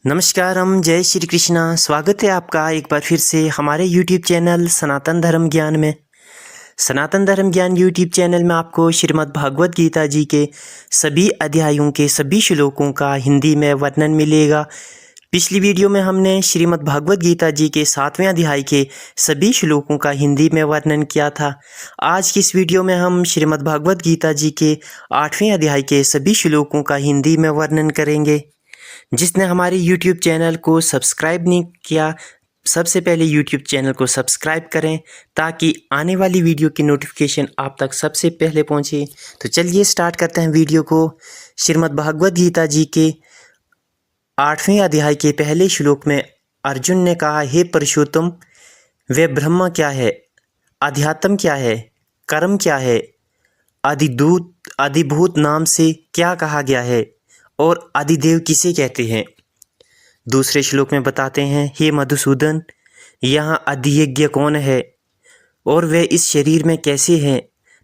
नमस्कार, हम जय श्री कृष्णा। स्वागत है आपका एक बार फिर से हमारे YouTube चैनल सनातन धर्म ज्ञान में। सनातन धर्म ज्ञान YouTube चैनल में आपको श्रीमद् भागवत गीता जी के सभी अध्यायों के सभी श्लोकों का हिंदी में वर्णन मिलेगा। पिछली वीडियो में हमने श्रीमद् भागवत गीता जी के 7वें अध्याय के सभी श्लोकों का हिंदी में वर्णन किया था। आज की इस वीडियो में हम श्रीमद् भागवत गीता जी के 8वें अध्याय के सभी श्लोकों का हिंदी में वर्णन करेंगे। जिसने हमारे YouTube चैनल को सब्सक्राइब नहीं किया, सबसे पहले YouTube चैनल को सब्सक्राइब करें ताकि आने वाली वीडियो की नोटिफिकेशन आप तक सबसे पहले पहुंचे। तो चलिए स्टार्ट करते हैं वीडियो को। श्रीमद् भागवत गीता जी के 8वें अध्याय के पहले श्लोक में अर्जुन ने कहा, हे पुरुषोत्तम, वे ब्रह्म क्या है, अध्यात्म क्या है, कर्म क्या है, अधिभूत नाम से क्या कहा गया है और आदिदेव किसे कहते हैं। दूसरे श्लोक में बताते हैं, हे मधुसूदन, यहाँ अधियज्ञ कौन है और वे इस शरीर में कैसे हैं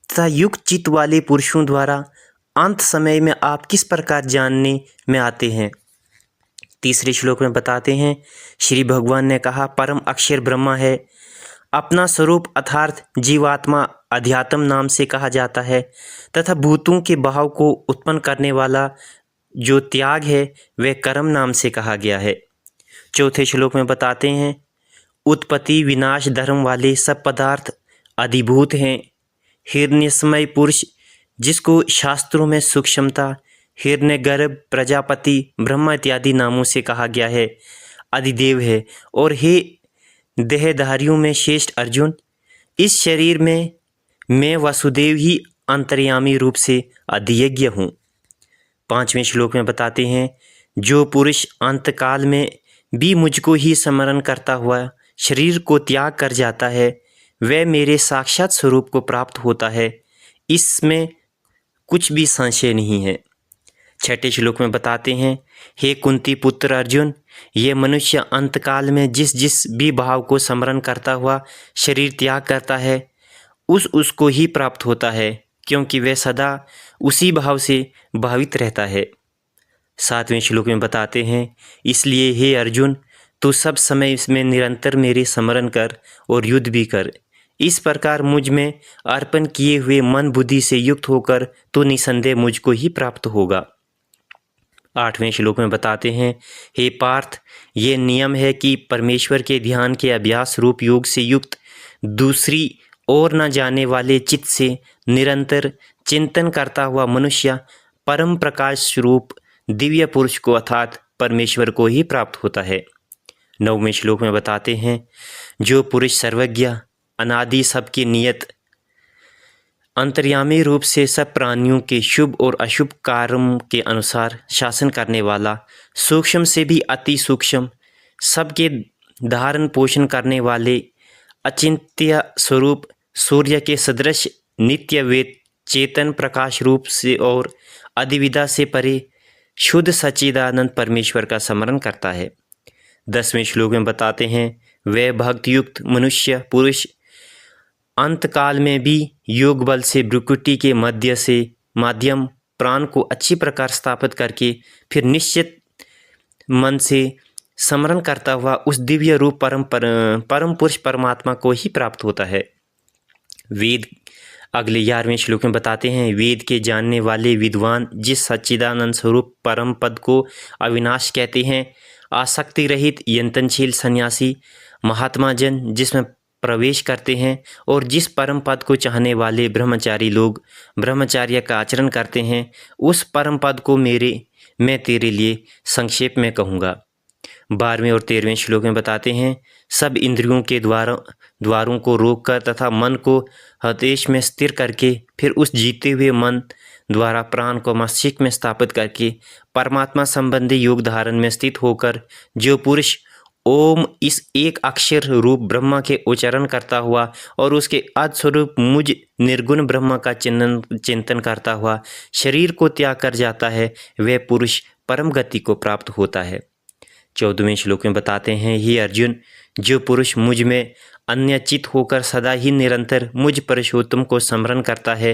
तथा युक्त चित्त वाले पुरुषों द्वारा अंत समय में आप किस प्रकार जानने में आते हैं। तीसरे श्लोक में बताते हैं, श्री भगवान ने कहा, परम अक्षर ब्रह्मा है, अपना स्वरूप अर्थात जीवात्मा अध्यात्म नाम से कहा जाता है तथा भूतों के भाव को उत्पन्न करने वाला जो त्याग है वह कर्म नाम से कहा गया है। चौथे श्लोक में बताते हैं, उत्पत्ति विनाश धर्म वाले सब पदार्थ अधिभूत हैं। हिरण्यमय पुरुष जिसको शास्त्रों में सूक्ष्मता हिरण्यगर्भ, प्रजापति, ब्रह्मा इत्यादि नामों से कहा गया है, अधिदेव है। और हे देहधारियों में श्रेष्ठ अर्जुन, इस शरीर में मैं वसुदेव ही अंतर्यामी रूप से अधियज्ञ हूँ। पांचवें श्लोक में बताते हैं, जो पुरुष अंतकाल में भी मुझको ही स्मरण करता हुआ शरीर को त्याग कर जाता है वह मेरे साक्षात स्वरूप को प्राप्त होता है, इसमें कुछ भी संशय नहीं है। छठे श्लोक में बताते हैं, हे कुंती पुत्र अर्जुन, ये मनुष्य अंतकाल में जिस जिस भी भाव को स्मरण करता हुआ शरीर त्याग करता है उसको ही प्राप्त होता है, क्योंकि वह सदा उसी भाव से भावित रहता है। सातवें श्लोक में बताते हैं, इसलिए हे अर्जुन, तू सब समय इसमें निरंतर मेरे स्मरण कर और युद्ध भी कर। इस प्रकार मुझ में अर्पण किए हुए मन बुद्धि से युक्त होकर तो निसंदेह मुझको ही प्राप्त होगा। आठवें श्लोक में बताते हैं, हे पार्थ, ये नियम है कि परमेश्वर के ध्यान के अभ्यास रूप योग से युक्त दूसरी और न जाने वाले चित्त से निरंतर चिंतन करता हुआ मनुष्य परम प्रकाश स्वरूप दिव्य पुरुष को अर्थात परमेश्वर को ही प्राप्त होता है। नौवें श्लोक में बताते हैं, जो पुरुष सर्वज्ञ, अनादि सबकी नियत, अंतर्यामी रूप से सब प्राणियों के शुभ और अशुभ कर्म के अनुसार शासन करने वाला, सूक्ष्म से भी अति सूक्ष्म, सबके धारण पोषण करने वाले, अचिंत्य स्वरूप सूर्य के सदृश नित्य वेद चेतन प्रकाश रूप से और अधिविदा से परे शुद्ध सच्चिदानंद परमेश्वर का स्मरण करता है। 10वें श्लोक में बताते हैं, वह भक्तियुक्त मनुष्य पुरुष अंतकाल में भी योग बल से भ्रुकुटी के माध्यम प्राण को अच्छी प्रकार स्थापित करके फिर निश्चित मन से स्मरण करता हुआ उस दिव्य रूप परम पुरुष परमात्मा को ही प्राप्त होता है। वेद अगले 11वें श्लोक में बताते हैं, वेद के जानने वाले विद्वान जिस सच्चिदानंद स्वरूप परम पद को अविनाश कहते हैं, आसक्ति रहित यंतनशील सन्यासी महात्मा जन जिसमें प्रवेश करते हैं और जिस परम पद को चाहने वाले ब्रह्मचारी लोग ब्रह्मचार्य का आचरण करते हैं, उस परम पद को मैं तेरे लिए संक्षेप में कहूँगा। 12वें और 13वें श्लोक में बताते हैं, सब इंद्रियों के द्वारों को रोककर तथा मन को हृदय में स्थिर करके फिर उस जीते हुए मन द्वारा प्राण को मस्तिष्क में स्थापित करके परमात्मा संबंधी योग धारण में स्थित होकर जो पुरुष ओम इस एक अक्षर रूप ब्रह्मा के उच्चारण करता हुआ और उसके आदि स्वरूप मुझ निर्गुण ब्रह्मा का चिंतन करता हुआ शरीर को त्याग कर जाता है, वह पुरुष परम गति को प्राप्त होता है। 14वें श्लोक में बताते हैं, हे अर्जुन, जो पुरुष मुझ में अन्यचित होकर सदा ही निरंतर मुझ पुरुषोत्तम को स्मरण करता है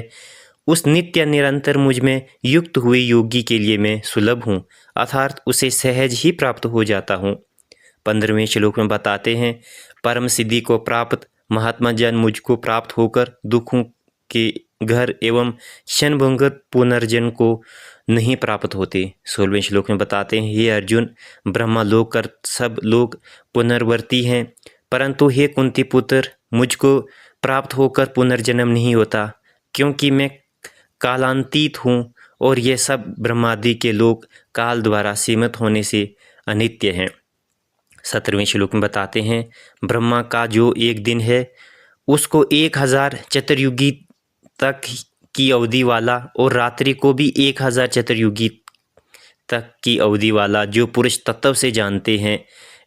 उस नित्य निरंतर मुझ में युक्त हुए योगी के लिए मैं सुलभ हूँ, अर्थात उसे सहज ही प्राप्त हो जाता हूँ। 15वें श्लोक में बताते हैं, परम सिद्धि को प्राप्त महात्मा जन मुझको प्राप्त होकर दुखों के घर एवं क्षणभंगुर पुनर्जन्म को नहीं प्राप्त होते। 16वें श्लोक में बताते हैं, हे अर्जुन, ब्रह्मा लोक कर सब लोग पुनर्वर्ती हैं, परंतु हे कुंती पुत्र, मुझको प्राप्त होकर पुनर्जन्म नहीं होता, क्योंकि मैं कालांतीत हूँ और ये सब ब्रह्मादि के लोग काल द्वारा सीमित होने से अनित्य हैं। 17वें श्लोक में बताते हैं, ब्रह्मा का जो एक दिन है उसको 1000 चतुर्युगी तक की अवधि वाला और रात्रि को भी 1000 चतुर्युगी तक की अवधि वाला जो पुरुष तत्व से जानते हैं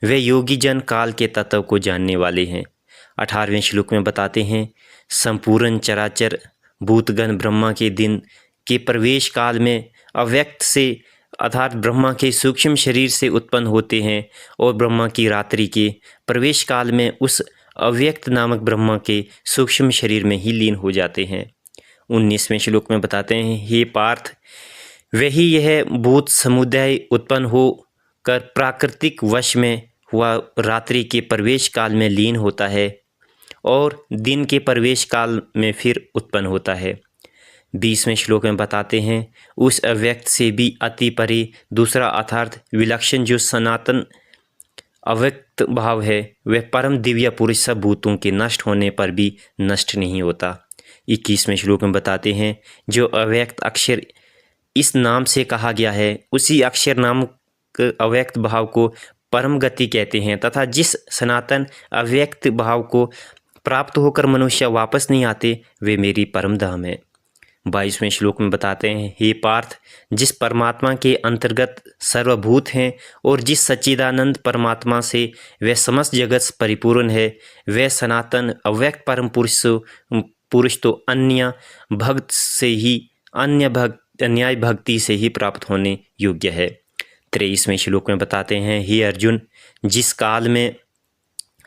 वे योगी जन काल के तत्व को जानने वाले हैं। 18वें श्लोक में बताते हैं, संपूर्ण चराचर भूतगण ब्रह्मा के दिन के प्रवेश काल में अव्यक्त से अर्थात ब्रह्मा के सूक्ष्म शरीर से उत्पन्न होते हैं और ब्रह्मा की रात्रि के प्रवेश काल में उस अव्यक्त नामक ब्रह्मा के सूक्ष्म शरीर में ही लीन हो जाते हैं। 19वें श्लोक में बताते हैं, हे पार्थ, वही यह भूत समुदाय उत्पन्न हो कर प्राकृतिक वश में हुआ रात्रि के प्रवेश काल में लीन होता है और दिन के प्रवेश काल में फिर उत्पन्न होता है। 20वें श्लोक में बताते हैं, उस अव्यक्त से भी अति परे दूसरा अर्थात विलक्षण जो सनातन अव्यक्त भाव है वह परम दिव्य पुरुष सब भूतों के नष्ट होने पर भी नष्ट नहीं होता। 21वें श्लोक में बताते हैं, जो अव्यक्त अक्षर इस नाम से कहा गया है उसी अक्षर नामक अव्यक्त भाव को परम गति कहते हैं तथा जिस सनातन अव्यक्त भाव को प्राप्त होकर मनुष्य वापस नहीं आते वे मेरी परम धाम है। 22वें श्लोक में बताते हैं, हे पार्थ, जिस परमात्मा के अंतर्गत सर्वभूत हैं और जिस सच्चिदानंद परमात्मा से वह समस्त जगत परिपूर्ण है वह सनातन अव्यक्त परम पुरुष तो अन्य भक्त से ही अन्याय भक्ति से ही प्राप्त होने योग्य है। 23वें श्लोक में बताते हैं, हे अर्जुन, जिस काल में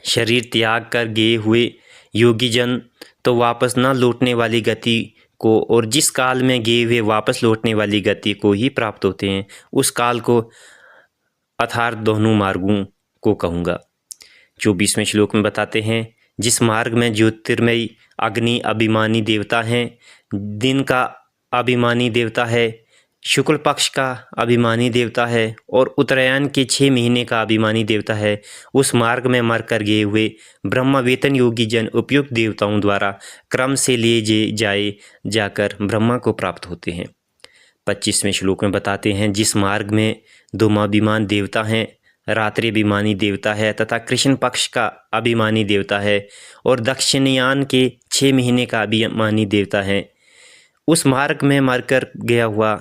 शरीर त्याग कर गए हुए योगी जन तो वापस न लौटने वाली गति को और जिस काल में गए हुए वापस लौटने वाली गति को ही प्राप्त होते हैं उस काल को अर्थात दोनों मार्गों को कहूँगा। 24वें श्लोक में बताते हैं, जिस मार्ग में ज्योतिर्मयी अग्नि अभिमानी देवता हैं, दिन का अभिमानी देवता है, शुक्ल पक्ष का अभिमानी देवता है और उत्तरायण के 6 महीने का अभिमानी देवता है, उस मार्ग में मर कर गए हुए ब्रह्मा वेतन योगी जन उपयुक्त देवताओं द्वारा क्रम से लिए जाकर ब्रह्मा को प्राप्त होते हैं। 25वें श्लोक में बताते हैं, जिस मार्ग में धूमाभिमान देवता हैं, रात्रि अभिमानी देवता है तथा कृष्ण पक्ष का अभिमानी देवता है और दक्षिणयान के 6 महीने का अभिमानी देवता है, उस मार्ग में मरकर गया हुआ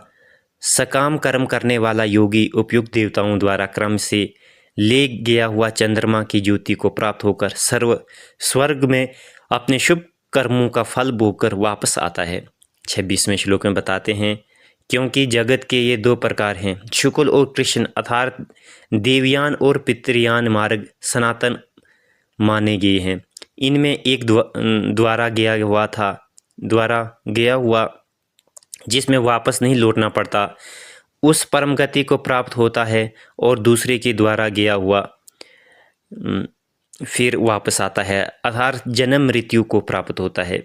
सकाम कर्म करने वाला योगी उपयुक्त देवताओं द्वारा क्रम से ले गया हुआ चंद्रमा की ज्योति को प्राप्त होकर स्वर्ग में अपने शुभ कर्मों का फल भोगकर वापस आता है। 26वें श्लोक में बताते हैं, क्योंकि जगत के ये 2 प्रकार हैं, शुक्ल और कृष्ण अर्थात देवयान और पितृयान मार्ग सनातन माने गए हैं। इनमें एक द्वारा गया हुआ जिसमें वापस नहीं लौटना पड़ता उस परम गति को प्राप्त होता है और दूसरे के द्वारा गया हुआ फिर वापस आता है अर्थात जन्म मृत्यु को प्राप्त होता है।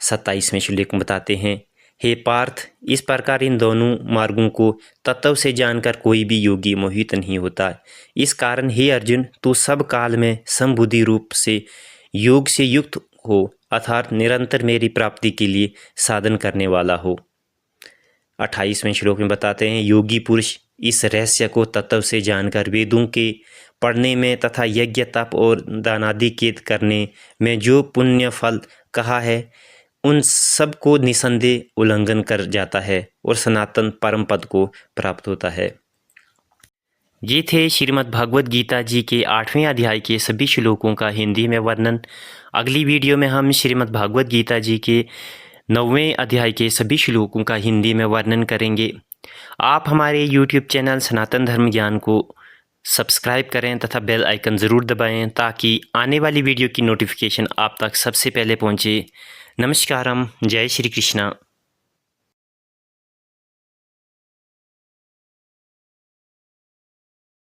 27वें श्लोक में बताते हैं, हे पार्थ, इस प्रकार इन दोनों मार्गों को तत्व से जानकर कोई भी योगी मोहित नहीं होता। इस कारण हे अर्जुन, तू सब काल में समबुद्धि रूप से योग से युक्त हो अर्थात निरंतर मेरी प्राप्ति के लिए साधन करने वाला हो। 28वें श्लोक में बताते हैं, योगी पुरुष इस रहस्य को तत्व से जानकर वेदों के पढ़ने में तथा यज्ञ तप और दानादि केत करने में जो पुण्य फल कहा है उन सब को निसंदेह उल्लंघन कर जाता है और सनातन परम पद को प्राप्त होता है। ये थे श्रीमद् भागवत गीता जी के 8वें अध्याय के सभी श्लोकों का हिंदी में वर्णन। अगली वीडियो में हम श्रीमद् भागवत गीता जी के 9वें अध्याय के सभी श्लोकों का हिंदी में वर्णन करेंगे। आप हमारे YouTube चैनल सनातन धर्म ज्ञान को सब्सक्राइब करें तथा बेल आइकन ज़रूर दबाएं ताकि आने वाली वीडियो की नोटिफिकेशन आप तक सबसे पहले पहुंचे। नमस्कारम, जय श्री कृष्णा।